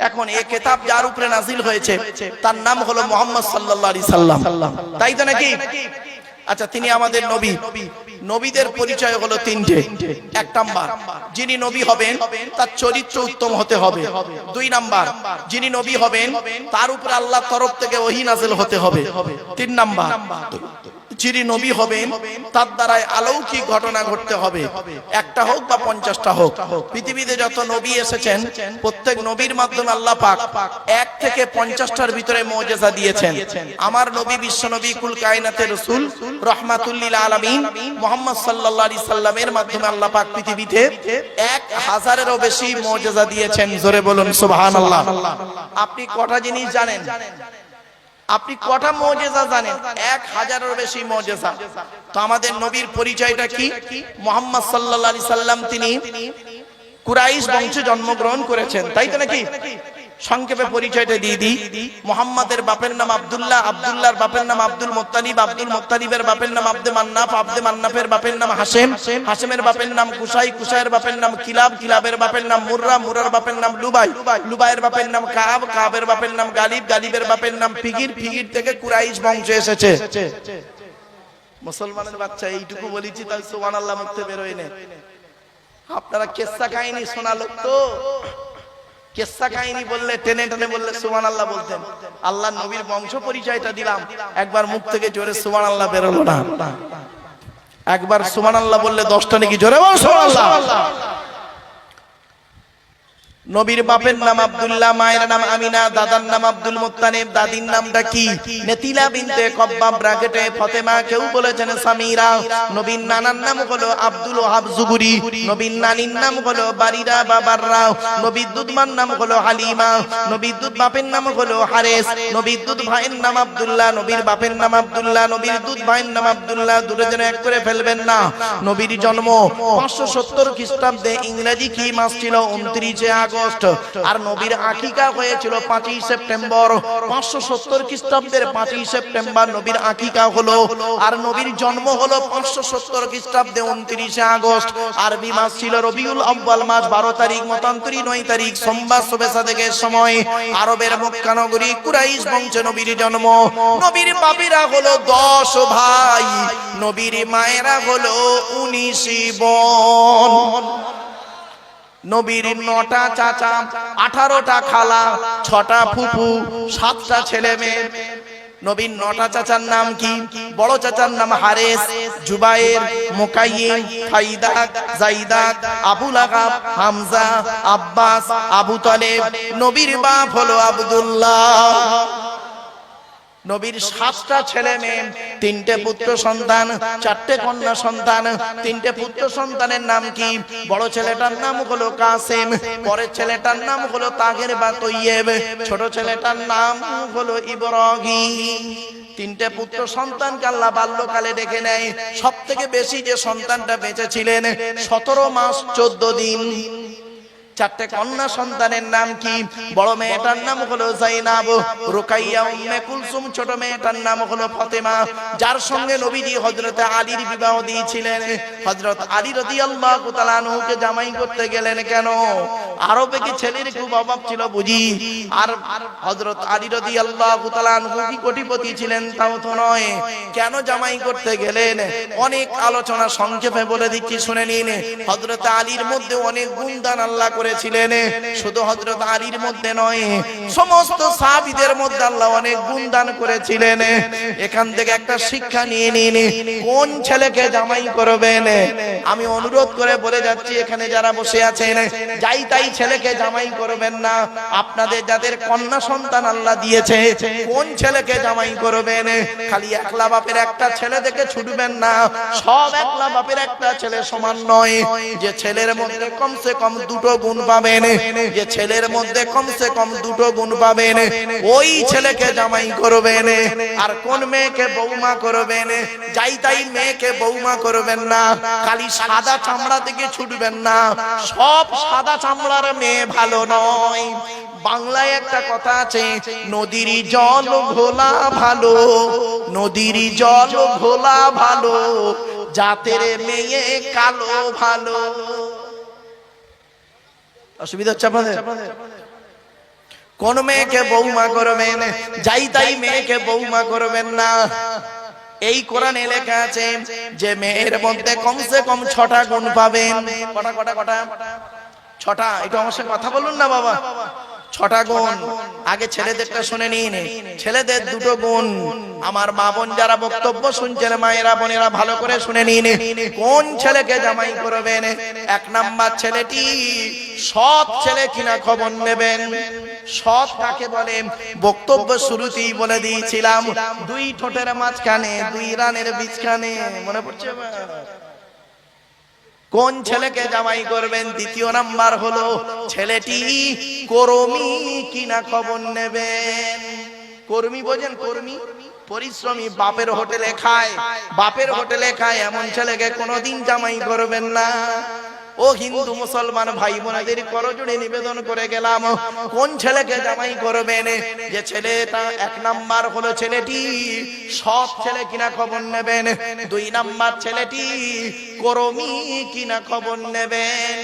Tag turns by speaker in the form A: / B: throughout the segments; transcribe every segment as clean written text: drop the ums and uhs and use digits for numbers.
A: এখন এই কিতাব যার উপরে নাজিল হয়েছে তার নাম হলো মুহাম্মদ সাল্লাল্লাহু আলাইহি সাল্লাম, তাই তো নাকি? আচ্ছা, তিনি আমাদের নবী। নবীদের পরিচয় হলো তিনটে। এক নাম্বার, যিনি নবী হবেন তার চরিত্র উত্তম হতে হবে। দুই নাম্বার, যিনি নবী হবেন তার উপরে আল্লাহর তরফ থেকে ওহী নাযিল হতে হবে। তিন নাম্বার, যিনি নবী হবেন তার দ্বারাই অলৌকিক ঘটনা ঘটতে হবে, একটা হোক বা 50টা হোক। পৃথিবীতে যত নবী এসেছেন প্রত্যেক নবীর মাধ্যমে আল্লাহ পাক 1 থেকে 50টার ভিতরে মুজিজা দিয়েছেন। আমার নবী বিশ্ব নবী কুল কায়নাতের রাসূল রাহমাতুল লিল আলামিন মুহাম্মদ সাল্লাল্লাহু আলাইহি সাল্লামের মাধ্যমে আল্লাহ পাক পৃথিবীতে 1000-এরও বেশি মুজিজা দিয়েছেন। জোরে বলুন সুবহানাল্লাহ। আপনি কটা জিনিস জানেন? আপনি কটা মুজিজা জানেন? 1000-এরও বেশি মুজিজা। তো আমাদের নবীর পরিচয়টা কি? মুহাম্মদ সাল্লাল্লাহু আলাইহি সাল্লাম তিনি কুরাইশ বংশে জন্মগ্রহণ করেছেন, তাই তো নাকি? সংক্ষেপে পরিচয়টা দিয়ে দিই। মুহাম্মাদের বাপের নাম আব্দুল্লাহ, আব্দুল্লাহর বাপের নাম আব্দুল মুত্তালিব, আব্দুল মুত্তালিবের বাপের নাম আব্দে মান্নাফ, আব্দে মান্নাফের বাপের নাম হাশেম, হাশেমের বাপের নাম কুসাই, কুসাইয়ের বাপের নাম কিলাব, কিলাবের বাপের নাম মুররা, মুরার বাপের নাম লুবাই, লুবাইয়ের বাপের নাম কাব, কাবের বাপের নাম গালিব, গালিবের বাপের নাম ফিগির, ফিগির থেকে কুরাইশ বংশ এসেছে। মুসলমানের বাচ্চা এইটুকু বলেছি, তাই সুবহানাল্লাহ মুখতে বেরোয় না। আপনারা কিসসা কাহিনী শোনা লোক তো, কিসসা কাহিনী বললে টেনে টেনে বললে সুবহানাল্লাহ বলতেন। আল্লাহর নবীর বংশ পরিচয়টা দিলাম, একবার মুখ থেকে জোরে সুবহানাল্লাহ বেরোলো না। একবার সুবহানাল্লাহ বললে 10টা নাকি জোরে বল সুবহানাল্লাহ। নবীর বাপের নাম আব্দুল্লাহ, মায়ের নাম আমিনা, দাদার নাম আব্দুল মুত্তালিব, দাদির নামটা কি? নেতিলা বিনতে কব্বাব ব্র্যাকেটে ফাতেমা, কেউ বলেছেন সামিরা। নবীর নানার নাম হলো আব্দুল ওয়াহাব জুবুরি, নবীর নানির নাম হলো বারিরা বা বাররা, নবীর দুধমার নাম হলো হালিমা, নবীর দুধ বাপের নাম হলো হারেস, নবীর দুধ ভাইয়ের নাম আব্দুল্লাহ, নবীর বাপের নাম আব্দুল্লাহ, নবীর দুধ ভাইয়ের নাম আব্দুল্লাহ। দুটো যেন এক করে ফেলবেন না। নবীর জন্ম 570 খ্রিস্টাব্দে, ইংরেজি কি মাস ছিল? 29 আগস্ট। আর নবীর আকিকা হয়েছিল 5ই সেপ্টেম্বর। 570 খ্রিস্টাব্দের 5ই সেপ্টেম্বর নবীর আকিকা হলো। আর নবীর জন্ম হলো 570 খ্রিস্টাব্দে 29 আগস্ট। আরবি মাস ছিল রবিউল আউয়াল মাস, 12 তারিখ, মতান্তরী 9 তারিখ, সোমবার শবে সাদেকের সময়। আরবের মক্কা নগরী কুরাইশ বংশে নবীর জন্ম। নবীর বাপেরা হলো 10 ভাই, নবীর মায়েরা হলো 19 বোন। নবীর 9টা চাচা, 18টা খালা, 6টা ফুফু, 7টা ছেলে মেয়ে। নবীর 9টা চাচার নাম কি? বড় চাচার নাম হারেস, জুবায়ের, মুকাইয়িম, ফাইদাক, জাইদাক, আবু লাহাব, হামজা, আব্বাস, আবু তালেব। নবীর বাপ হলো আব্দুল্লাহ। নবীর 7টা ছেলে মেয়ে, 3টে পুত্র সন্তান, 4টে কন্যা সন্তান। 3টে পুত্র সন্তানের নাম কি? বড় ছেলেটার নাম হলো কাসেম, পরের ছেলেটার নাম হলো তাহের বা তৈয়েব, ছোট ছেলেটার নাম হলো ইব্রাহিম। 3টে পুত্র সন্তানকে আল্লাহ বাল্যকালে ডেকে নেয়। সব থেকে বেশি যে সন্তানটা বেঁচে ছিলেন 17 মাস 14 দিন। 4টে কন্যা সন্তানের নাম কি? বড় মেয়েটার নাম হলো যায়নাব, রুকাইয়া, উম্মে কুলসুম। ছোট মেয়েটার নাম হলো ফাতেমা, যার সঙ্গে নবীজি হযরত আলীর বিবাহ দিয়েছিলেন। হযরত আলী রাদিয়াল্লাহু তাআলা আনহুকে জামাই করতে গেলেন কেন? আরবে কি ছেলের খুব অভাব ছিল বুঝি? আর হযরত আলী রাদিয়াল্লাহু তাআলা আনহু কি কোটিপতি ছিলেন? তাও তো নয়। কেন জামাই করতে গেলেন? অনেক আলোচনা, সংক্ষেপে বলে দিচ্ছি শুনে নিন। হযরত আলীর মধ্যে অনেক গুণদান আল্লাহ করেছিলেন। শুধু হযরত আলীর মধ্যে নয়, সমস্ত সাহাবীদের মধ্যে আল্লাহ অনেক গুণদান করেছিলেন। এখান থেকে একটা শিক্ষা নিয়ে নিন, কোন ছেলেকে জামাই করবেন। আমি অনুরোধ করে বলে যাচ্ছি, এখানে যারা বসে আছেন, যাই তাই ছেলেকে জামাই করবেন না। আপনাদের যাদের কন্যা সন্তান আল্লাহ দিয়েছে, কোন ছেলেকে জামাই করবেন। খালি একলা বাপের একটা ছেলে দেখে ছুটবেন না। সব একলা বাপের একটা ছেলে সমান নয়। যে ছেলের মধ্যে কমসে কম 2টো গুণ পাবেন, যে ছেলের মধ্যে কমসে কম 2টো গুণ পাবেন, ওই ছেলেকে জামাই করবেন। আর কোন মেয়েকে বৌমা করবেন? যাই তাই মেয়েকে বৌমা করবেন না। খালি সাদা চামড়া থেকে ছুটবেন না। সব সাদা চামড়ার মেয়ে ভালো নয়। বাংলায় একটা কথা আছে, নদীর জল ঘোলা ভালো, নদীর জল ঘোলা ভালো, জাতের মেয়ে কালো ভালো। অসুবিধা হচ্ছে আপনাদের? কোন মেয়েকে বৌমা করবেন, যাই তাই মেয়েকে বৌমা করবেন না। এই কোরআনে লেখা আছে যে মেয়ের মধ্যে কমসে কম 6টা গুণ পাবেন। কটা কটা কটা 6টা। একটু আমার সঙ্গে কথা বলুন না বাবা। 6টা গুণ। আগে ছেলেদেরটা শুনে নিন। ছেলেদের 2টো গুণ। আমার মা বোন যারা বক্তব্য শুনছেন, মায়েরা বোনেরা ভালো করে শুনে নিন। কোন ছেলেকে জামাই করবেন? 1 নাম্বার, ছেলেটি সৎ ছেলে কিনা খবর নেবেন। সৎ কাকে বলে? বক্তব্য শুরুতেই বলে দিয়েছিলাম, 2 ঠোঁটের মাঝখানে 2 রানের বীজখানে। মনে পড়ছে? কোন ছেলেকে জামাই করবেন? 2য় নাম্বার হলো ছেলেটি কর্মী কিনা খবর নেবেন। কর্মী বোঝেন? কর্মী, পরিশ্রমী। বাপের হোটেলে খায়, বাপের হোটেলে খায় এমন ছেলেকে কোনোদিন জামাই করবেন না। ও হিন্দু মুসলমান ভাই বোনেদের করজোড়ে নিবেদন করে গেলাম, কোন ছেলেকে জামাই করবেন? যে ছেলেটা 1 নাম্বার হলো ছেলেটি সৎ ছেলে কিনা খবর নেবেন। 2 নাম্বার, ছেলেটি কর্মী কিনা খবর নেবেন।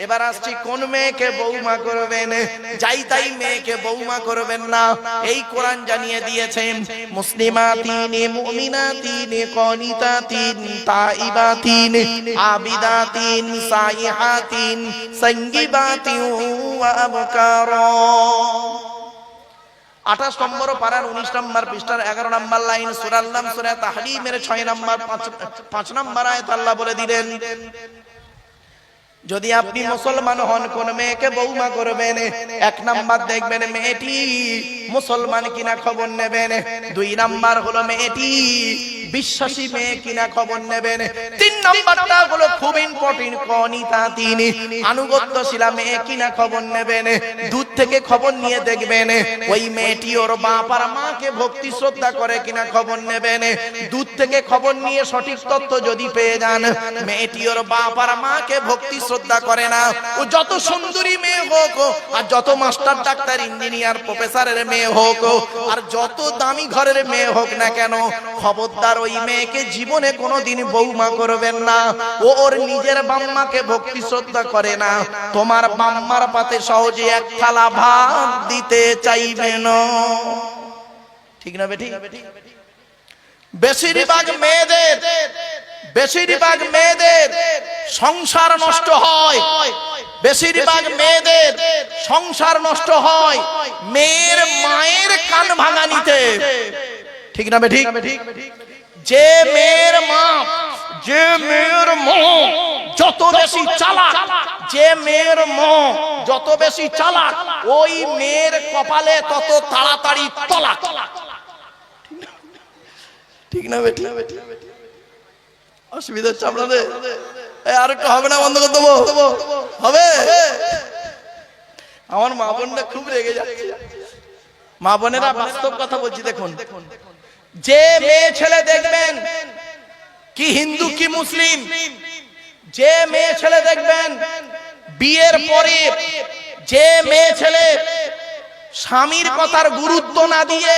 A: এবার আসছি কোন মেয়েকে বৌমা করবেন। যাই তাই মেয়েকে বৌমা করবেন না। এই কোরআন জানিয়ে দিয়েছেন, মুসলিমাতিন মুমিনাতিন কানিতাতিন তাইবাতিন আবিদাতিন সাইহাতিন সাঙ্গিবাতিন ওয়া আবকারা। 28 নম্বর পারার 19 নম্বর পৃষ্ঠার 11 নম্বর লাইন, সূরা নাম সূরা তাহরিমের 6 নম্বর 5 নম্বর আয়াত আল্লাহ বলে দিলেন, যদি আপনি মুসলমান হন, কোন মেয়েকে বৌমা করবেন? 1 নাম্বার দেখবেন মেয়েটি মুসলমান কিনা খবর নেবেন। 2 নাম্বার হলো মেয়েটি বিশ্বাসী মেয়ে কিনা খবর নেবেন। 3 নাম্বারটা হলো খুব ইম্পর্টেন্ট, কনিতাতিন আনুগত্যশীলা মেয়ে কিনা খবর নেবেন। দূর থেকে খবর নিয়ে দেখবেন ওই মেয়েটি ওর বাপ আর মাকে ভক্তি শ্রদ্ধা করে কিনা খবর নেবেন। দূর থেকে খবর নিয়ে সঠিক তথ্য যদি পেয়ে যান মেয়েটি ওর বাপ আর মাকে ভক্তি শ্রদ্ধা করে না, ও যত সুন্দরী মেয়ে হোক, আর যত মাস্টার ডাক্তার ইঞ্জিনিয়ার প্রফেসরের মেয়ে হোক, আর যত দামি ঘরের মেয়ে হোক না কেন, খবরদার ওই মেয়েকে জীবনে কোনোদিন বৌমা করবেন না। ও ওর নিজের বাম্মাকে ভক্তি শ্রদ্ধা করে না। তোমার বাম্মার পাতে সহজে 1 থালা ভাত দিতে চাইবে না। ঠিক না বেটি? বেশিরভাগ মেয়েদের সংসার নষ্ট হয়। বেশিরভাগ মেয়েদের সংসার নষ্ট হয় মেয়ের মায়ের কান ভাঙানিতে। ঠিক না বেঠিক? যে মেয়ের মা যত বেশি চালাক, যে মেয়ের মা যত বেশি চালাক, ওই মেয়ের কপালে তত তাড়াতাড়ি তলাক। ঠিক না বেটি? অসুবিধা হচ্ছে আপনাদের? আর একটু হবে না? বন্ধ করে দেবো? হবে? আমার মা বোনরা খুব রেগে যাচ্ছে। মা বোনেরা বাস্তব কথা বলছি, দেখুন, যে মেয়ে ছেলে দেখবেন কি হিন্দু কি মুসলিম, যে মেয়ে ছেলে দেখবেন বিয়ের পরে যে মেয়ে ছেলে স্বামীর কথার গুরুত্ব না দিয়ে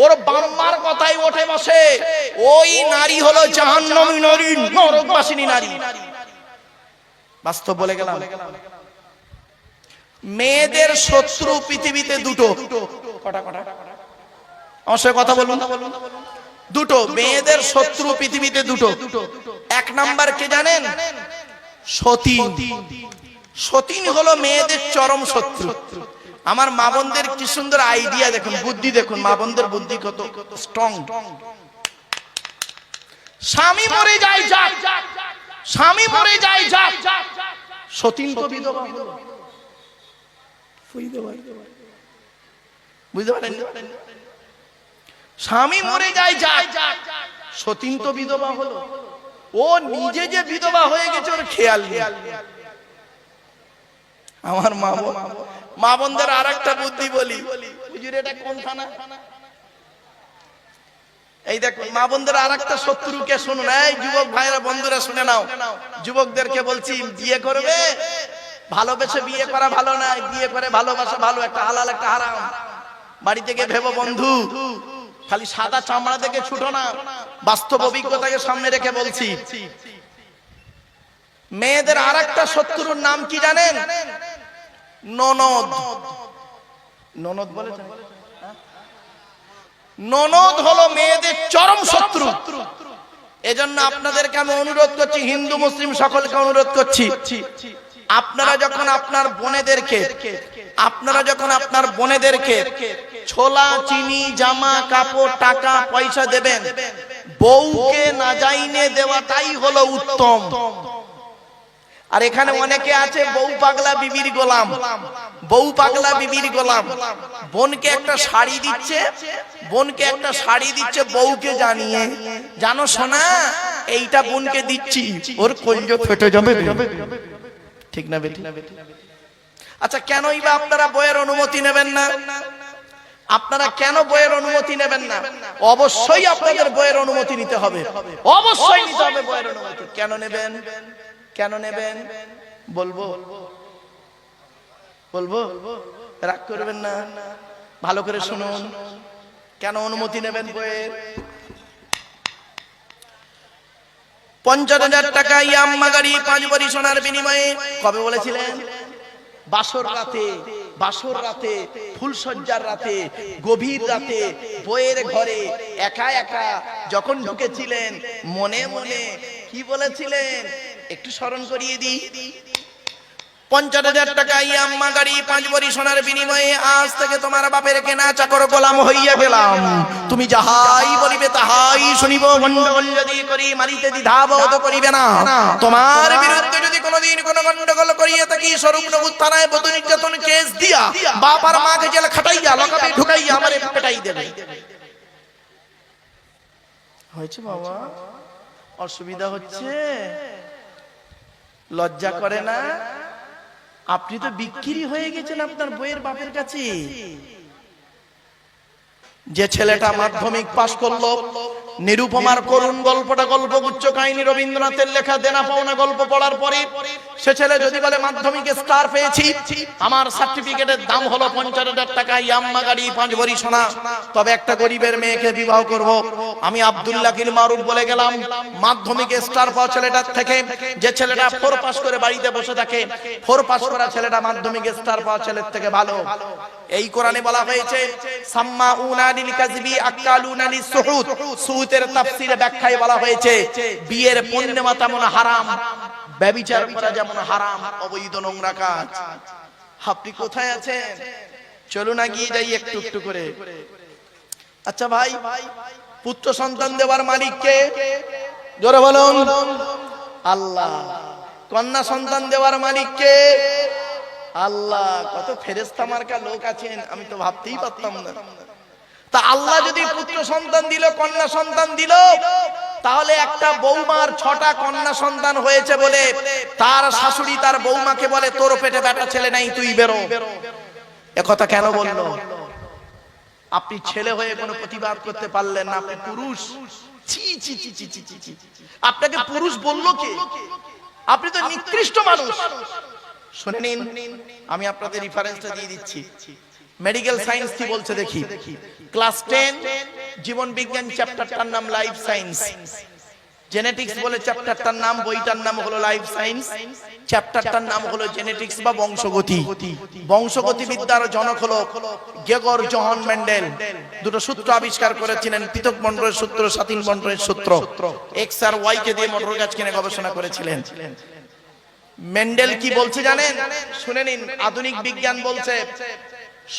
A: ওর বাম্মার কথাই ওঠে বসে, ওই নারী হলো জাহান্নামী নারী, নরকবাসিনী নারী। বাস্তব বলে গেলাম। মেয়েদের শত্রু পৃথিবীতে 2টো। কটা কটা আমার সাথে কথা বলুন। 2টো মেয়েদের শত্রু পৃথিবীতে 2টো। 1 নাম্বার কে জানেন? সতীন। সতীন হলো মেয়েদের চরম শত্রু। আমার মা বোনদের কি সুন্দর আইডিয়া দেখুন, বুদ্ধি দেখুন, মা বোনদের বুদ্ধি কত স্ট্রং। স্বামী মরে যায় যাক, স্বামী মরে যায় যাক, সতীন তো বিধবা হলো। বুঝতে পারেন? স্বামী মরে যায় যাক, সতীন তো বিধবা হলো। ও নিজে যে বিধবা হয়ে গেছে ওর খেয়াল নেই। আমার মা বোনদের আর একটা বুদ্ধি বলি, হুজুর এটা কোন থানা? এই দেখুন, মা বোনদের আর একটা শত্রুকে শুনুন। এই যুবক ভাইরা বন্ধুরা শুনে নাও, যুবকদেরকে বলছি, বিয়ে করবে ভালোবেসে বিয়ে করা ভালো না, বিয়ে করে ভালোবাসা ভালো। একটা হালাল একটা হারাম। বাড়ি থেকে ভেবো বন্ধু, খালি সাদা চামড়া দেখে ছুটো না, বাস্তব অভিজ্ঞতাকে সামনে রেখে বলছি। মেয়েদের আর একটা শত্রুর নাম কি জানেন? ননদ। ননদ বলেছেন, ননদ হলো মেয়েদের চরম শত্রু। এজন্য আপনাদেরকে আমি অনুরোধ করছি, হিন্দু মুসলিম সকলকে অনুরোধ করছি, আপনারা যখন আপনার বোনেদেরকে ছোলা, চিনি, জামা কাপড়, টাকা পয়সা দেবেন, বউকে না যাইনে দেওয়াটাই হলো উত্তম। আর এখানে অনেকে আছে বউ পাগলা বিবির গোলাম, বউ পাগলা বিবির গোলাম। বোনকে একটা শাড়ি দিচ্ছে, বউকে জানিয়ে, জানো সোনা এইটা বোনকে দিচ্ছি, ওর কলজো ফেটে যাবে, ঠিক না বেটি? আচ্ছা, কেনই বা আপনারা বইয়ের অনুমতি নেবেন না? আপনারা কেন বইয়ের অনুমতি নেবেন না? অবশ্যই আপনাদের বইয়ের অনুমতি নিতে হবে, অবশ্যই নিতে হবে বইয়ের অনুমতি। কেন নেবেন বলবো, রাগ করবেন না, ভালো করে শুনুন। কেন অনুমতি নেবেন বইয়ের? 50,000 টাকা ইয়াম্মা গাড়ি 5 ভরি সোনার বিনিময়ে, কবে বলেছিলেন? বাসর রাতে, ফুলসজ্জার রাতে, গভীর রাতে, বইয়ের ঘরে একা একা যখন ঢুকেছিলেন, মনে মনে কি বলেছিলেন একটু স্মরণ করিয়ে দিই। 50,000 টাকা ইয়াম্মা গাড়ি 5 ভরি সোনার বিনিময়ে আজ থেকে তোমার বাপের কেনা চাকর গোলাম হইয়া গেলাম, তুমি যাহাই বলিবে তাহাই শুনিব, গন্ডগোল যদি করি মারিতে দ্বিধাবোধ করিবে না, তোমার বিরুদ্ধে যদি কোনোদিন কোনো গন্ডগোল করিয়া থাকি স্বরূপনগর থানায় বধূ নির্যাতন কেস দিয়া বাপ আর মাকে জেল খাটাইয়া লকাপে ঢুকাইয়া আমারে পেটাই দেবে। হয়েছে বাবা? অসুবিধা হচ্ছে? লজ্জা করে না? আপনি তো বিক্রি হয়ে গেছেন আপনার বইয়ের বাপের কাছে। যে ছেলেটা মাধ্যমিক পাশ করলো, নিরুপমার করুণ গল্পটা গল্পগুচ্ছ কাহিনী রবীন্দ্রনাথের লেখা দেনা পাওনা গল্প পড়ার পরে সে ছেলে যদি বলে মাধ্যমিকে স্টার পেয়েছি, আমার সার্টিফিকেটের দাম হলো 50,000 টাকা, ইয়াম্মা গাড়ি 5 ভরি সোনা, তবে একটা গরিবের মেয়েকে বিবাহ করব, আমি আব্দুল্লাহ কিল মারুফ বলে গেলাম মাধ্যমিকে স্টার পাওয়া ছেলেটার থেকে যে ছেলেটা 4 পাস করে বাড়িতে বসে থাকে, 4 পাস করা ছেলেটা মাধ্যমিকে স্টার পাওয়া ছেলের থেকে ভালো। এই কোরআনে বলা হয়েছে সাম্মাউনা লিল কাযবি আকালুনা লিসসুহুদ, সুহুদের তাফসীরে ব্যাখ্যায় বলা হয়েছে বিয়ের পণ্যে মাতামনা হারাম, ব্যভিচার করা যেমন হারাম, অবৈধ নোংরা কাজ। আপনি কোথায় আছেন? চলুন এগিয়ে যাই একটু একটু করে। আচ্ছা ভাই, পুত্র সন্তান দেওয়ার মালিক কে? জোরে বলুন। আল্লাহ। কন্যা সন্তান দেওয়ার মালিক কে? আল্লাহ। কত ফেরেশতা মার্কা লোক আছেন, আমি তো ভাবতেই পারতাম না। তা আল্লাহ যদি পুত্র সন্তান দিল, কন্যা সন্তান দিল, তাহলে একটা বৌমার 6টা কন্যা সন্তান হয়েছে বলে তার শাশুড়ি তার বৌমাকে বলে তোর পেটে বেটা ছেলে নাই, তুই বেরো। একথা কেন বললো? আপনি ছেলে হয়ে কোনো প্রতিবাদ করতে পারলেন না, আপনি পুরুষ। ছি ছি ছি ছি ছি ছি, আপনাকে পুরুষ বললো কে? আপনি তো নিকৃষ্ট মানুষ। শুনে নিন, আমি আপনাদের রেফারেন্সটা দিয়ে দিচ্ছি। মেডিকেল সায়েন্স কি বলছে দেখি। ক্লাস 10 জীবন বিজ্ঞান চ্যাপ্টারটার নাম লাইফ সায়েন্স, জেনেটিক্স বলে চ্যাপ্টারটার নাম, বইটার নাম হলো লাইফ সায়েন্স, চ্যাপ্টারটার নাম হলো জেনেটিক্স বা বংশগতি। বংশগতি বিদ্যার জনক হলো গেগর জোহান মেন্ডেল। দুটো সূত্র আবিষ্কার করেছিলেন, পৃথক মন্ডলের সূত্র, স্বাধীন মন্ডলের সূত্র। এক্স আর ওয়াই কে দিয়ে মোটর গাছ কিনে গবেষণা করেছিলেন। মেন্ডেল কি বলছে জানেন? শুনে নিন। আধুনিক বিজ্ঞান বলছে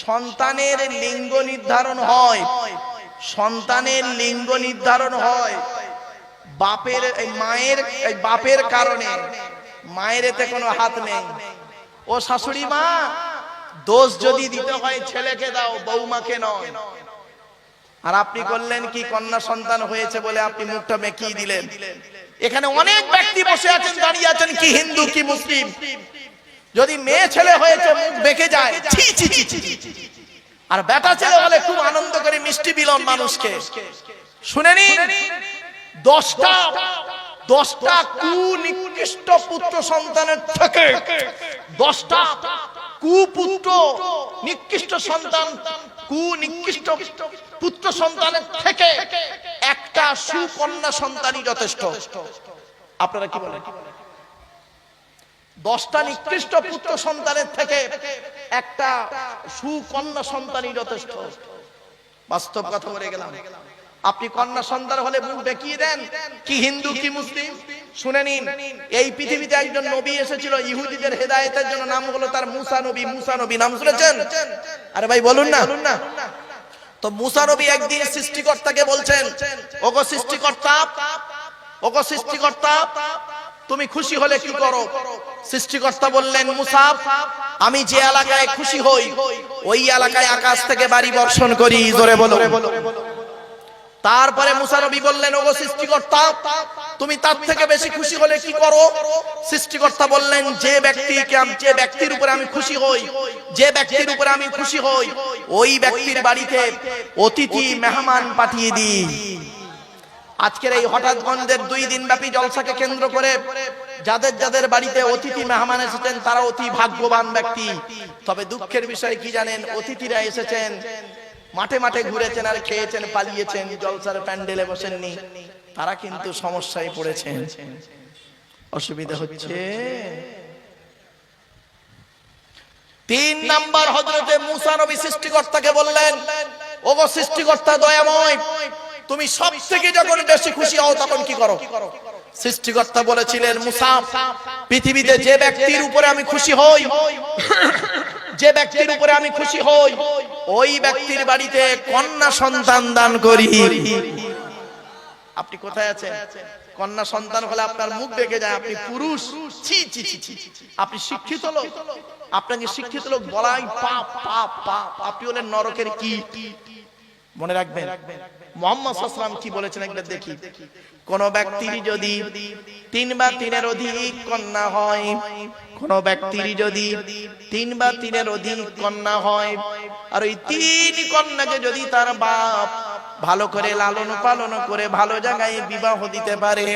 A: সন্তানের লিঙ্গ নির্ধারণ হয়, সন্তানের লিঙ্গ নির্ধারণ হয় বাপের বাপের কারণে। মায়ের এতে কোনো হাত নেই। ও শাশুড়ি মা, দোষ যদি দিতে হয় ছেলেকে দাও, বৌমাকে নয়। আর আপনি করলেন কি? কন্যা সন্তান হয়েছে বলে আপনি মুখটা মেকিয়ে দিলেন। এখানে অনেক ব্যক্তি বসে আছেন, দাঁড়িয়ে আছেন, কি হিন্দু কি মুসলিম, যদি মেয়ে ছেলে হয়েছে মুখ বেঁকে যায়, ছি ছি ছি ছি। আর বেটা ছেলে হলে খুব আনন্দ করে মিষ্টি বিলন মানুষকে। শুনে নিন, 10টা কুনিকৃষ্ট পুত্র সন্তানের থেকে, 10টা কুপুত্র নিকৃষ্ট সন্তান, কুনিকৃষ্ট পুত্র সন্তানের থেকে একটা সুকন্যা সন্তানই যথেষ্ট। আপনারা কি বলেন? 10টা নিকৃষ্ট পুত্র সন্তানের থেকে একটা সুকন্যা সন্তানই যথেষ্ট। বাস্তব কথা বলে গেলাম। আপনি কন্যা সন্তান হলে মুখ দেখিয়ে দেন কি হিন্দু কি মুসলিম। শুনে নিন, এই পৃথিবীতে একজন নবী এসেছিল ইহুদিদের হেদায়েতের জন্য, নাম হলো তার মুসা নবী। মুসা নবী নাম শুনেছেন? আরে ভাই বলুন না। তো মুসা নবী একদিন সৃষ্টিকর্তাকে বলছেন, ওগো সৃষ্টিকর্তা, ওগো সৃষ্টিকর্তা, তুমি খুশি হলে কি করো? সৃষ্টিকর্তা বললেন, মুসা, আমি যে এলাকায় খুশি হই ওই এলাকায় আকাশ থেকে বাড়ি বর্ষণ করি। জোরে বলো। তারপরে মুসা নবী বললেন, ওগো সৃষ্টিকর্তা, তুমি তার থেকে বেশি খুশি হলে কি করো? সৃষ্টিকর্তা বললেন, যে ব্যক্তির উপরে আমি খুশি হই, যে ব্যক্তির উপরে আমি খুশি হই ওই ব্যক্তির বাড়িতে অতিথি মেহমান পাঠিয়ে দিই। আজকের এই হঠাৎগঞ্জের 2 দিন ব্যাপী জলসাকে কেন্দ্র করে যাদের যাদের বাড়িতে অতিথি মেহমান এসেছেন তারা অতি ভাগ্যবান ব্যক্তি। তবে দুঃখের বিষয় কি জানেন? অতিথিরা এসেছেন, মাঠে মাঠে ঘুরেছেন আর খেয়েছেন, পালিয়েছেন, জলসার প্যান্ডেলে বসেননি। তারা কিন্তু সমস্যায় পড়েছেন, অসুবিধা হচ্ছে। 3 নাম্বার, হযরতে মুসা নবী সৃষ্টিকর্তাকে বললেন, ওগো সৃষ্টিকর্তা দয়াময়, তুমি সব থেকে যখন বেশি খুশি হও তখন কি করো? সৃষ্টিকর্তা বলেছিলেন, মুসা, পৃথিবীতে যে ব্যক্তির উপরে আমি খুশি হই, যে ব্যক্তির উপরে আমি খুশি হই ওই ব্যক্তির বাড়িতে কন্যা সন্তান দান করি। আপনি কোথায় আছেন? কন্যা সন্তান হলে আপনার মুখ দেখে যায় আপনি পুরুষ। ছি ছি ছি, আপনি শিক্ষিত লোক, আপনাকে শিক্ষিত লোক বলাই পাপ পাপ পাপ। আপনি হলেন নরকের কি। মনে রাখবেন মুহাম্মদ সাল্লাল্লাহু আলাইহি ওয়াসাল্লাম কি বলেছেন একবার দেখি। কোন ব্যক্তির যদি 3 বা 3-এর অধিক কন্যা হয়, কোন ব্যক্তির যদি 3 বা 3-এর অধিক কন্যা হয়, আর ওই 3 কন্যাকে যদি তার বাপ ভালো করে লালন পালন করে ভালো জায়গায় বিবাহ দিতে পারে,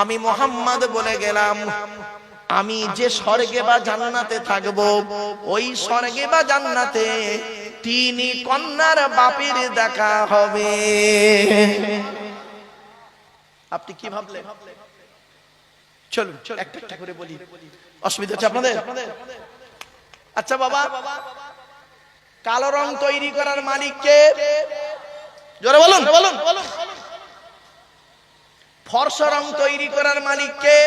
A: আমি মুহাম্মদ বলে গেলাম, আমি যে স্বর্গে বা জান্নাতে থাকবো ওই স্বর্গে বা জান্নাতে 3 কন্যার বাপের দেখা হবে। আপনি কি ভাবলেন? চলুন একটা একটা করে বলি, অসুবিধা হচ্ছে আপনাদের? আচ্ছা বাবা, কালো রং তৈরি করার মালিক কে? জোরে বলুন। ফর্সা রং তৈরি করার মালিক কে?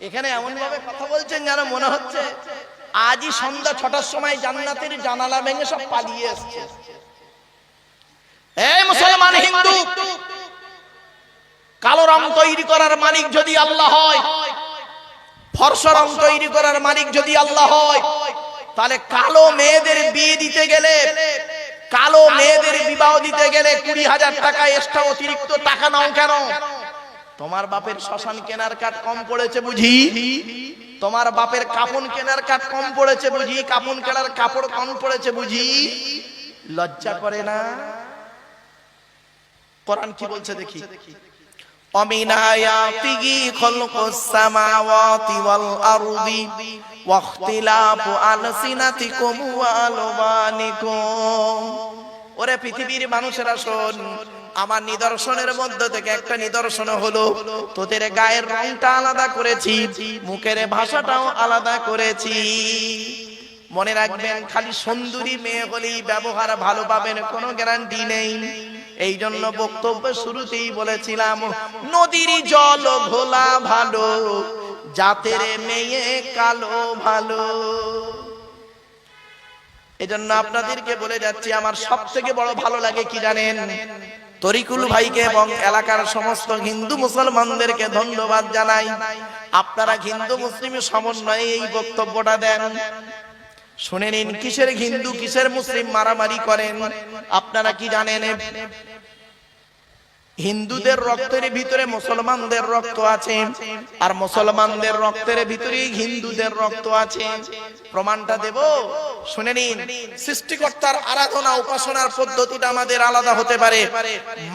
A: এখানে এমন ভাবে কথা বলছেন যেন মনে হচ্ছে আজই সন্ধ্যা 6টার সময় জান্নাতের জানালা ভেঙে সব পালিয়ে আসছে। এই মুসলমান হিন্দু, কালো রং তৈরি করার মালিক যদি আল্লাহ হয়, ফর্সা রং তৈরি করার মালিক যদি আল্লাহ হয়, তাহলে কালো মেয়েদের বিয়ে দিতে গেলে, কালো মেয়েদের বিবাহ দিতে গেলে 20,000 টাকা এক্সট্রা অতিরিক্ত টাকা নাও কেন? তোমার বাপের শ্মশান কেনার কাঠ কম পড়েছে বুঝি? তোমার বাপের কাপড় কেনার কাঠ কম পড়েছে বুঝি? কাপড় কেনার কাপড় কম পড়েছে বুঝি? লজ্জা করে না? কোরআন কি বলছে দেখি। ومن آياته خلق السماوات والأرض واختلاف ألسنتكم وألوانكم। ওরে পৃথিবীর মানুষেরা শোন, আমার নিদর্শনের মধ্যে থেকে একটা নিদর্শন হলো তোদের গায়ের রংটা আলাদা করেছি, মুখের ভাষাটাও আলাদা করেছি। মনে রাখবেন, খালি সুন্দরী মেয়ে হলেই ব্যবহার ভালো পাবেন কোনো গ্যারান্টি নেই। এই জন্য বক্তব্য শুরুতেই বলেছিলাম, নদীর জল ঘোলা ভালো, জাতের মেয়ে কালো ভালো। এজন্য আপনাদেরকে বলে যাচ্ছি, আমার সব থেকে বড় ভালো লাগে কি জানেন? তরিকুল ভাইকে এবং এলাকার সমস্ত হিন্দু মুসলমানদেরকে ধন্যবাদ জানাই। আপনারা হিন্দু মুসলিম সমন্বয়ে এই বক্তব্যটা দেন। শুনে নিন, কিসের হিন্দু কিসের মুসলিম মারামারি করেন আপনারা কি জানেন? হিন্দুদের রক্তের ভিতরে মুসলমানদের রক্ত আছে, আর মুসলমানদের রক্তের ভিতরে হিন্দুদের রক্ত আছে। প্রমাণটা দেব, শুনে নিন। সৃষ্টিকর্তার আরাধনা উপাসনার পদ্ধতিটা আমাদের আলাদা হতে পারে।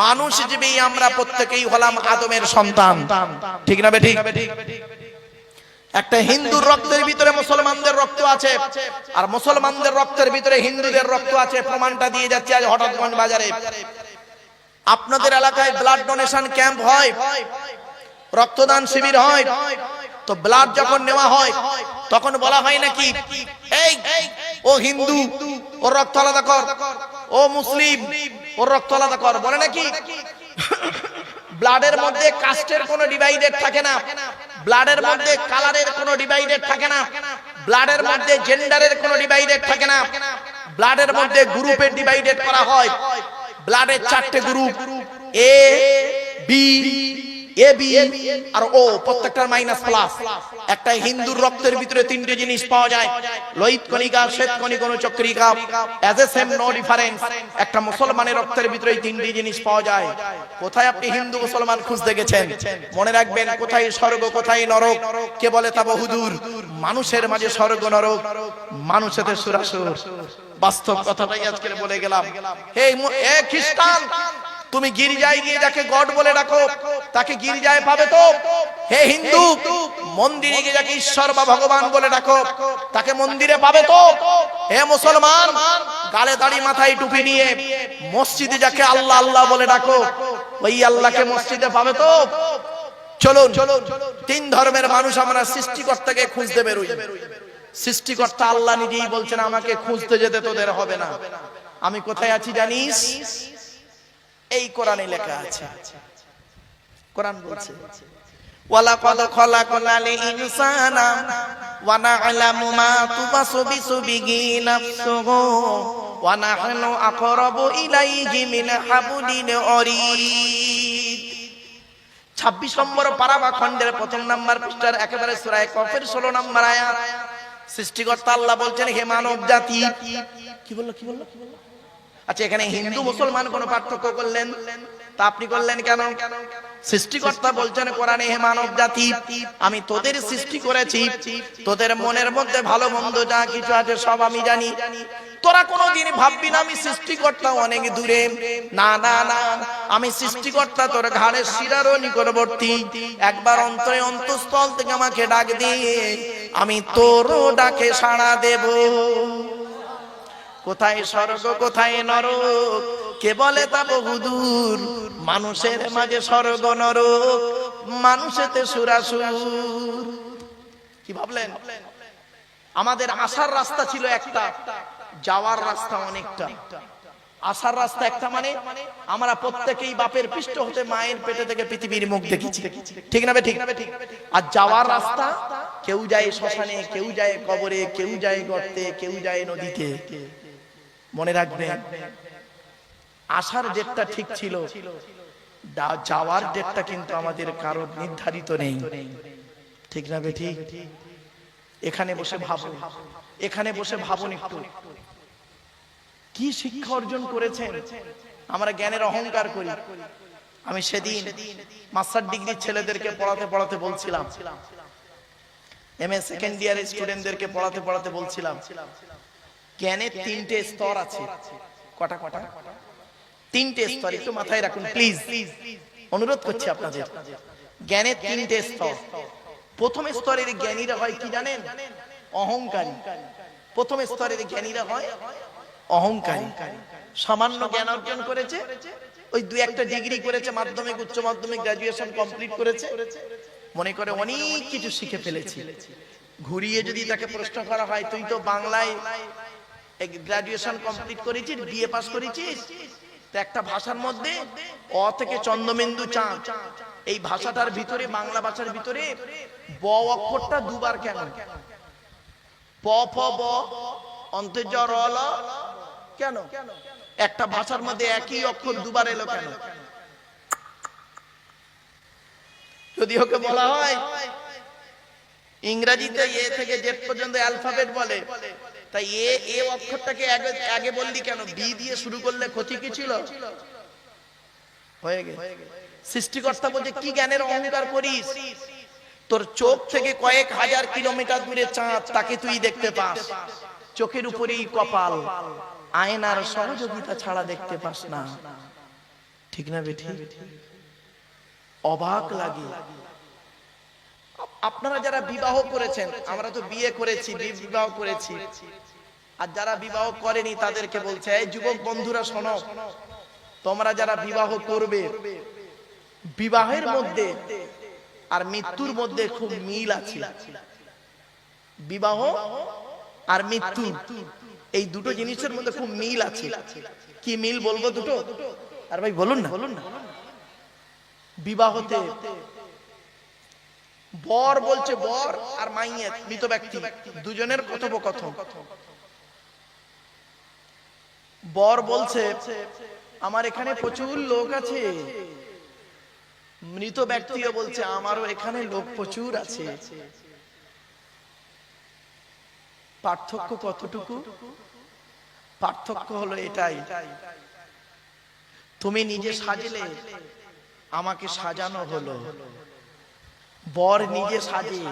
A: মানুষ হিসেবে আমরা প্রত্যেকেই হলাম আদমের সন্তান, ঠিক না বেঠিক? একটা হিন্দুর রক্তের ভিতরে মুসলমানদের রক্ত আছে, আর মুসলমানদের রক্তের ভিতরে হিন্দুদের রক্ত আছে। প্রমাণটা দিয়ে যাচ্ছে আজ হঠাৎগঞ্জ বাজারে। আপনাদের এলাকায় ব্লাড ডোনেশন ক্যাম্প হয়, রক্তদান শিবির হয়। তো ব্লাড যখন নেওয়া হয় তখন বলা হয় নাকি এই ও হিন্দু ওর রক্ত আলাদা কর, ও মুসলিম ওর রক্ত আলাদা কর, বলে নাকি? ব্লাডের মধ্যে কাস্টের কোনো ডিভাইডেড থাকে না, ব্লাডের মধ্যে কালারের কোনো ডিভাইডেড থাকে না, ব্লাডের মধ্যে জেন্ডারের কোনো ডিভাইডেড থাকে না, ব্লাডের মধ্যে গ্রুপের ডিভাইডেড করা হয়। ব্লাডের 4টে group, A B, A B আর ও, প্রত্যেকটার মাইনাস প্লাস। একটা হিন্দুর রক্তের ভিতরে 3টে জিনিস পাওয়া যায়, লোহিত কণিকা, শ্বেত কণিকা, অনুচক্রিকা, as a same no difference. একটা মুসলমানের রক্তের ভিতরে 3টে জিনিস পাওয়া যায়। কোথায় আপনি হিন্দু মুসলমান খুঁজতে গেছেন? মনে রাখবেন, কোথায় স্বর্গ কোথায় নরক কে বলে তা বহুদূর। মানুষের মাঝে স্বর্গ নরক, মানুষেতে সুরাসুর। বাস্তব কথাটাই আজকে বলে গেলাম। হে খ্রিস্টান, তুমি গির্জায় গিয়ে যাকে গড বলে ডাকো তাকে গির্জায় পাবে তো? হে হিন্দু, মন্দিরে গিয়ে যাকে ঈশ্বর বা ভগবান বলে ডাকো তাকে মন্দিরে পাবে তো? হে মুসলমান, গালে দাড়ি মাথায় টুপি নিয়ে মসজিদে যাকে আল্লাহ আল্লাহ বলে ডাকো ওই আল্লাহকে মসজিদে পাবে তো? চলুন, 3 ধর্মের মানুষ আমরা সৃষ্টিকর্তাকে খুঁজতে বেরোই। সৃষ্টিকর্তা আল্লাহ নিজেই বলছেন, আমাকে খুঁজতে যেতে তোদের হবে না। আমি কোথায় আছি জানিস? এই কোরআনে লেখা আছে। কোরআন বলছে, ওয়ালাকাদ খলাকনাল ইনসানা ওয়া না'লামু মা তুবাসু বিহি নাফসুহু ওয়া নাহনু আকরাবু ইলাইহি মিন হাবলিল ওয়ারিদ। 26 নম্বর পারা বা খণ্ডের 1 নম্বর পৃষ্ঠার একেবারে সূরা কফের 16 নম্বর আয়াত। সৃষ্টিকর্তা আল্লাহ বলছেন, হে মানব জাতি। কি বললো? আচ্ছা, এখানে হিন্দু মুসলমান কোন পার্থক্য করলেন? তা আপনি করলেন কেন? সৃষ্টিকর্তা বলছেন কোরআনে, হে মানব জাতি, আমি তোদের সৃষ্টি করেছি, তোদের মনের মধ্যে ভালো মন্দ যা কিছু আছে সব আমি জানি। তোরা কোনোদিন ভাববি না আমি সৃষ্টিকর্তা অনেক দূরে। না না না, আমি সৃষ্টিকর্তা তোর ঘাড়ের শিরারও নিকটবর্তী। একবার অন্তরে অন্তঃস্থল থেকে আমাকে ডাক দিয়ে আমি তোরও ডাকে সাড়া দেব। কোথায় স্বর্গ কোথায় নরক কে বলে তা বহুদূর। মানুষের মাঝে স্বর্গ নরক, মানুষেতে সুরাসুর। কি ভাবলেন? আমাদের আসার রাস্তা ছিল একটা, যাওয়ার রাস্তা অনেকটা। আসার রাস্তা একটা মানে আমরা প্রত্যেকেই বাপের পৃষ্ঠ হতে মায়ের পেটে থেকে পৃথিবীর মুখ দেখেছি, ঠিক না? ঠিক। আর যাওয়ার রাস্তা, কেউ যায় শ্মশানে, কেউ যায় কবরে, কেউ যায় গর্তে, কেউ যায় নদীতে। মনে রাখবেন, আসার ডেটটা ঠিক ছিল, যাওয়ার ডেটটা কিন্তু আমাদের কারোর নির্ধারিত নেই, ঠিক না? ঠিক। এখানে বসে ভাবুন, এখানে বসে ভাবুন একটু, কি শিক্ষা অর্জন করেছেন? আমরা জ্ঞানের অহংকার করি। আমি সেদিন মাস্টার ডিগ্রি ছেলেদেরকে পড়াতে পড়াতে বলছিলাম, এমএ সেকেন্ড ইয়ারের স্টুডেন্টদেরকে পড়াতে পড়াতে বলছিলাম, জ্ঞানের 3টে স্তর আছে। কটা? 3টে স্তর, একটু মাথায় রাখুন প্লিজ, অনুরোধ করছি আপনাদের। জ্ঞানের 3টে স্তর। প্রথম স্তরের জ্ঞানীরা হয় কি জানেন? অহংকারী। প্রথম স্তরের জ্ঞানীরা হয় অহংকারী। সামান্য জ্ঞান অর্জন করেছে, ওই 2-1টা ডিগ্রি করেছে, মাধ্যমিক, উচ্চ মাধ্যমিক, গ্রাজুয়েশন কমপ্লিট করেছে, মনে করে অনেক কিছু শিখে ফেলেছি। ঘুরিয়ে যদি তাকে প্রশ্ন করা হয়, তুই তো বাংলায় গ্রাজুয়েশন কমপ্লিট করেছিস, বিএ পাস করেছিস, তো একটা ভাষার মধ্যে অ থেকে চন্দ্রবিন্দু চাঁদ, এই ভাষাটার ভিতরে, বাংলা ভাষার ভিতরে ব অক্ষরটা 2বার কেন? প ফ ব অন্তর্জ র ল কেন? একটা ভাষার মধ্যে একই অক্ষর 2বার এলো কেন? যদি ওকে বলা হয় ইংরেজিতে এ থেকে জেড পর্যন্ত অ্যালফাবেট বলে, তাই এ অক্ষরটাকে আগে বললি কেন? বি দিয়ে শুরু করলে ক্ষতি কি ছিল? হয়ে গেছে। সৃষ্টিকর্তা বলছে, কি জ্ঞানের অহংকার করিস? তোর চোখ থেকে কয়েক হাজার কিলোমিটার দূরে চাঁদ, তাকে তুই দেখতে পাস। চোখের উপরেই কপাল, আয়নার সহযোগিতা ছাড়া দেখতে পাস না, ঠিক না বেঠি? অবাক লাগে। আপনারা যারা বিবাহ করেছেন, আমরা তো বিয়ে করেছি, বিবাহ করেছি, আর যারা বিবাহ করেনি তাদেরকে বলছে, এই যুবক বন্ধুরা শোনো, তোমরা যারা বিবাহ করবে, বিবাহের মধ্যে আর মৃত্যুর মধ্যে খুব মিল আছে। বিবাহ আর মৃত্যু এই দুটো জিনিসের মধ্যে খুব মিল আছে। কি মিল বলবো দুটো? আর ভাই বলুন না। বিবাহতে বর বলছে, বর আর মাইয়াত মৃত ব্যক্তি দুজনের কথোপকথন। বর বলছে আমার এখানে প্রচুর লোক আছে, মৃত ব্যক্তিও বলছে আমারও এখানে লোক প্রচুর আছে। পার্থক্য কতটুকু? পার্থক্য হলো এটাই, তুমি নিজে সাজলে, আমাকে সাজানো হলো। বর নিজে সাজে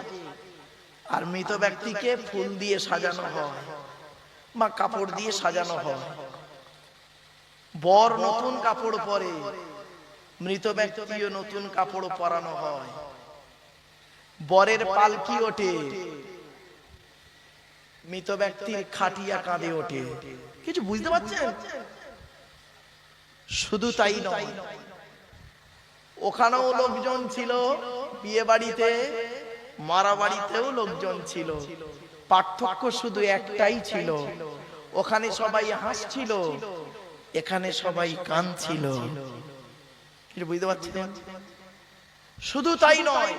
A: আর মৃত ব্যক্তিকে ফুল দিয়ে সাজানো হয় বা কাপড় দিয়ে সাজানো হয়। বর নতুন কাপড় পরে, মৃত ব্যক্তিও নতুন কাপড় পরানো হয়। বরের পালকি ওঠে, মৃত ব্যক্তির খাটিয়া কাঁধে ওঠে। কিছু বুঝতে পারছেন? শুধু তাই নয়, ওখানেও লোকজন ছিল, বিয়ে বাড়িতে, মারা বাড়িতেও লোকজন ছিল। পার্থক্য শুধু একটাই ছিল, ওখানে সবাই হাসছিল, এখানে সবাই কাঁদছিল। কিছু বুঝতে পারছেন? শুধু তাই নয়,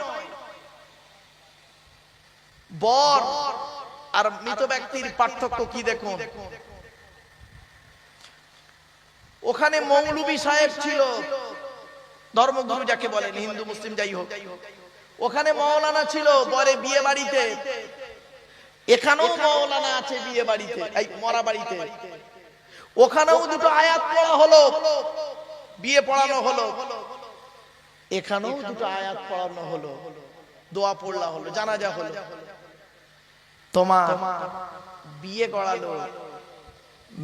A: বর আর মৃত ব্যক্তির পার্থক্য কি দেখুন। ওখানে মৌলবী সাহেব ছিল, ধর্মগুরু যাকে বলেন, হিন্দু মুসলিম যাই হোক। ওখানে মাওলানা ছিল বরে বিয়ে বাড়িতে, এখানেও মাওলানা আছে বিয়ে বাড়িতে, এই মরা বাড়িতে। ওখানেও দুটো আয়াত পড়া হলো, বিয়ে পড়ানো হলো, এখানেও দুটো আয়াত পড়ানো হলো, দোয়া পড়লা হলো, জানাজা হলো। তোমার বিয়ে করালো,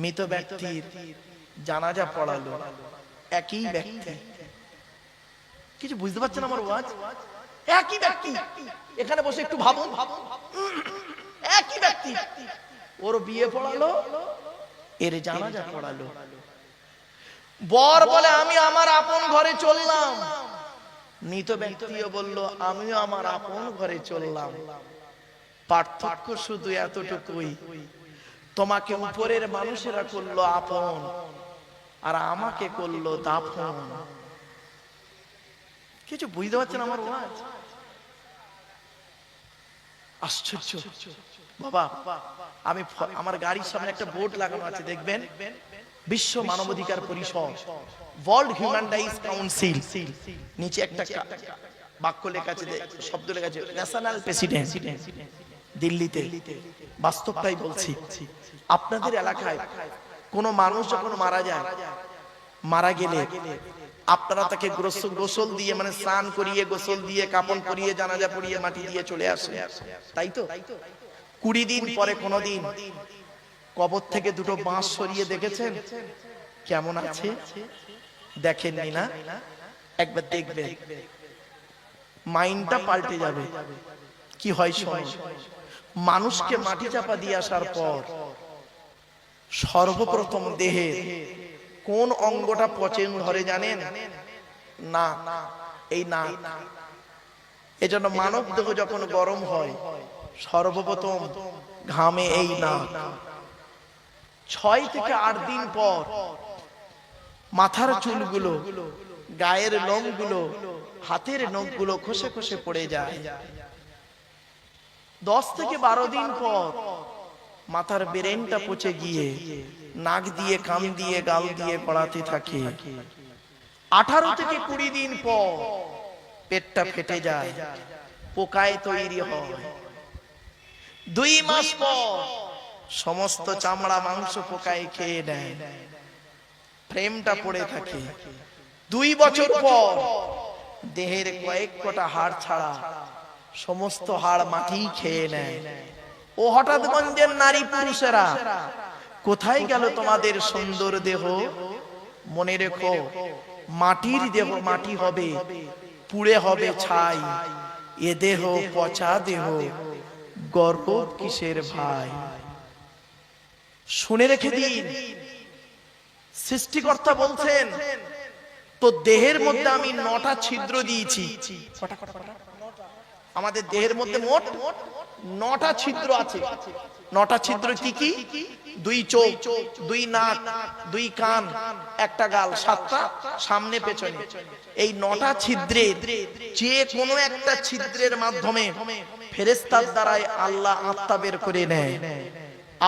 A: মৃত ব্যক্তির জানাজা পড়ালো, একই ব্যক্তি। কিছু বুঝতে পারছেন আমার ওয়াজ? একই ব্যক্তি। এখানে বসে একটু ভাবুন, একই ব্যক্তি, ওর বিয়ে পড়ালো, এর জানাজা পড়ালো। বর বলে আমি আমার আপন ঘরে চললাম, মৃত ব্যক্তিও বলল আমিও আমার আপন ঘরে চললাম। পার্থক্য শুধু এতটুকুই, তোমাকে উপরের মানুষেরা করলো আপন আর আমাকে করলো দাফন। কিছু বুঝতে পারছেন আমার ওয়াজ? আশ্চর্য বাবা। আমি আমার গাড়ির সামনে একটা বোর্ড লাগানো আছে, দেখবেন, বিশ্ব মানবাধিকার পরিষদ, ওয়ার্ল্ড হিউম্যান রাইটস কাউন্সিল। নিচে একটা বাক্য লেখা আছে, শব্দ লেখা আছে ন্যাশনাল প্রেসিডেন্ট। দিল্লিতে, বাস্তবটাই বলছি। আপনাদের এলাকায় কোন মানুষ যখন মারা যায়, মারা গেলে আপনারা তাকে গোসল দিয়ে, মানে স্নান করিয়ে, গোসল দিয়ে, কাপড় পরিয়ে, জানাজা পরিয়ে, মাটি দিয়ে চলে আসে, তাই তো? 20 দিন পরে কোনদিন কবর থেকে দুটো বাঁশ সরিয়ে দেখেছেন কেমন আছে? দেখেননি না? একবার দেখবেন, মাইন্ডটা পাল্টে যাবে। কি হয় শোনো, মানুষকে মাটি চাপা দিয়ে আসার পর সর্বপ্রথম দেহে কোন অঙ্গটা পচন ধরে জানেন? না, এই না। এজন্য মানব দেহ যখন গরম হয় সর্বপ্রথম ঘামে এই না। 6 থেকে 8 দিন পর মাথার চুলগুলো, গায়ের লোমগুলো, হাতের নখগুলো খসে খসে পড়ে যায়। 10 থেকে 12 দিন পর মাথার ব্রেনটা পচে গিয়ে নাক দিয়ে, কান দিয়ে, গাল দিয়ে পড়াতে থাকে। 18 থেকে 20 দিন পর পেটটা ফেটে যায়, পোকায় তৈরি হয়। 2 মাস পর সমস্ত চামড়া মাংস পোকায় খেয়ে নেয়, ফ্রেমটা পড়ে থাকে। 2 বছর পর দেহের কয়েক কটা হাড় ছাড়া সমস্ত হাড় মাটি খেয়ে নেয়। ও হঠাৎ গঞ্জের নারী পুরুষেরা, কোথায় গেল তোমাদের সুন্দর দেহ? মনে রেখো, মাটির দেহ মাটি হবে, পুড়ে হবে ছাই। এ দেহ পচা দেহ, গর্ব কিসের ভাই? শুনে রেখে দিন, সৃষ্টিকর্তা বলছেন তো দেহের মধ্যে আমি 9টা ছিদ্র দিয়েছি। আমাদের দেহের মধ্যে মোট 9টা ছিদ্র আছে। 9টা ছিদ্র কি কি? 2 চোখ, 2 নাক, 2 কান, একটা গাল, 7টা সামনে পেছনে। এই 9টা ছিদ্রের যে কোনো একটা ছিদ্রের মাধ্যমে ফেরেশতার দ্বারাই আল্লাহ আত্মা বের করে নেয়।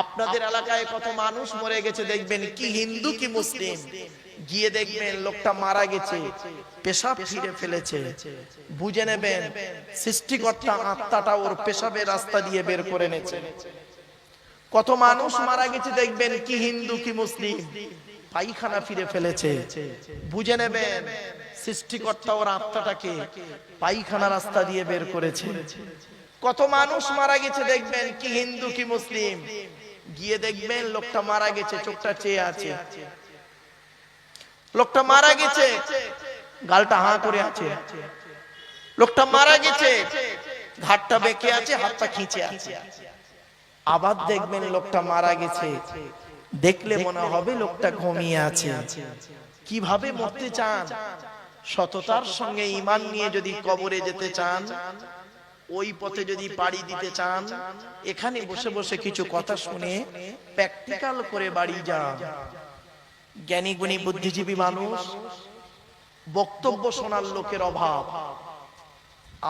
A: আপনাদের এলাকায় কত মানুষ মরে গেছে দেখবেন, কি হিন্দু কি মুসলিম, গিয়ে দেখবেন লোকটা মারা গেছে, পেশাব ফিরে ফেলেছে, বুঝে নেবেন সৃষ্টিকর্তা আত্মাটা ওর পেশাবের রাস্তা দিয়ে বের করে নেছে। কত মানুষ মারা গেছে দেখবেন, কি হিন্দু কি মুসলিম, পায়খানা ফিরে ফেলেছে, বুঝে নেবেন সৃষ্টিকর্তা ওর আত্মাটাকে পায়খানা রাস্তা দিয়ে বের করেছে। কত মানুষ মারা গেছে দেখবেন, কি হিন্দু কি মুসলিম, গিয়ে দেখবেন লোকটা মারা গেছে, চোখটা চেয়ে আছে, লোকটা মারা গেছে গালটা হাঁ করে আছে, লোকটা মারা গেছে ঘাটটা বেঁকে আছে, হাতটা খিঁচে আছে। আবার দেখবেন লোকটা মারা গেছে, দেখলে মনে হবে লোকটা ঘুমিয়ে আছে। কিভাবে মরতে চান? সততার সঙ্গে ঈমান নিয়ে যদি কবরে যেতে চান, ওই পথে যদি পাড়ি দিতে চান, এখানে বসে বসে কিছু কথা শুনে প্র্যাকটিক্যাল করে বাড়ি যান। জ্ঞানী গুণী বুদ্ধিজীবী মানুষ, বক্তব্য শোনার লোকের অভাব,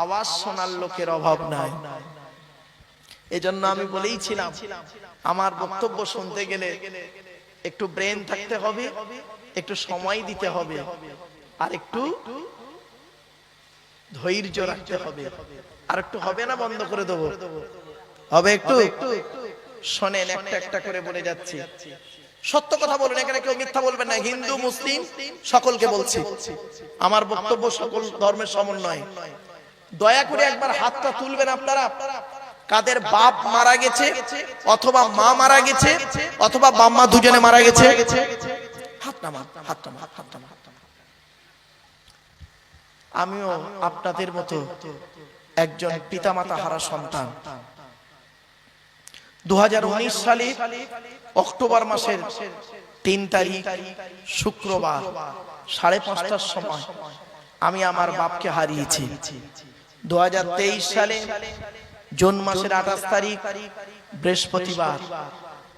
A: আওয়াজ শোনার লোকের অভাব নাই। এজন্য আমি বলেইছিলাম, আমার বক্তব্য শুনতে গেলে একটু ব্রেন থাকতে হবে, একটু সময় দিতে হবে, আর একটু ধৈর্য রাখতে হবে। আর একটু হবে না, বন্ধ করে দেবো? হবে একটু? শোনেন, একটা একটা করে বলে যাচ্ছি, সত্য কথা বলুন, এখানে কেউ মিথ্যা বলবেন না। হিন্দু মুসলিম সকলকে বলছি, আমার বক্তব্য সকল ধর্মের সমন্বয়। দয়া করে একবার হাতটা তুলবেন আপনারা, কাদের বাপ মারা গেছে অথবা মা মারা গেছে অথবা বাম্মা দুজনে মারা গেছে, হাত নামান, হাত নামান, হাত নামান। আমিও আপনাদের মতো একজন পিতামাতা হারা সন্তান। 2019 সালে অক্টোবর মাসের 3 তারিখ শুক্রবার 5:30টার সময় আমি আমার বাপকে হারিয়েছি। 2023 সালে জুন মাসের 28 তারিখ বৃহস্পতিবার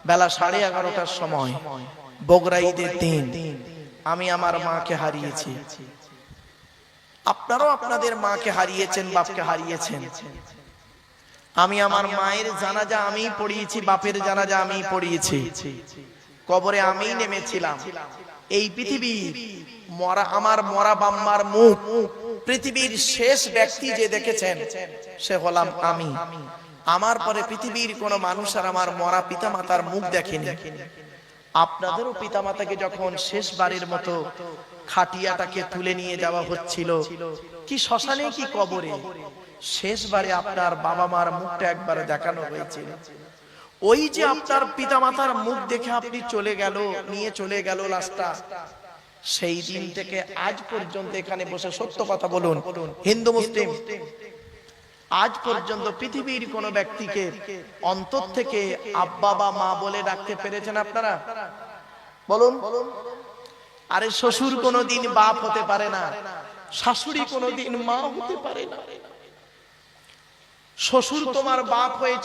A: বেলা 11:30টার সময় বগরা ঈদের দিন আমি আমার মাকে হারিয়েছি। আপনারাও আপনাদের মাকে হারিয়েছেন, বাপকে হারিয়েছেন। আমি আমার মায়ের জানাজা আমি পড়িয়েছি, বাপের জানাজা আমি পড়িয়েছি, কবরে আমি নেমেছিলাম। এই পৃথিবীর মরা, আমার মরা বাম্মার মুখ পৃথিবীর শেষ ব্যক্তি যে দেখেছেন সে হলাম আমি। আমার পরে পৃথিবীর কোন মানুষ আর আমার মরা পিতামাতার মুখ দেখেনি। আপনাদেরও পিতামাতাকে যখন শেষবারের মতো খাটিয়াটাকে তুলে নিয়ে যাওয়া হচ্ছিল, কি শ্মশানে কি কবরে, শেষবারে আপনার বাবা মার মুখটা একবার দেখানো হয়েছিল। ওই যে আপনার পিতামাতার মুখ দেখে আপনি চলে গেল, নিয়ে চলে গেল লাশটা, সেই দিন থেকে আজ পর্যন্ত এখানে বসে সত্য কথা বলুন, হিন্দু মুসলিম, আজ পর্যন্ত পৃথিবীর কোন ব্যক্তিকে অন্তর থেকে আব্বা বা মা বলে ডাকতে পেরেছেন আপনারা? বলুন। আরে শ্বশুর কোনদিন বাপ হতে পারে না, শাশুড়ি কোনদিন মা হতে পারে না। শ্বশুর তোমার বাপ হয়েছে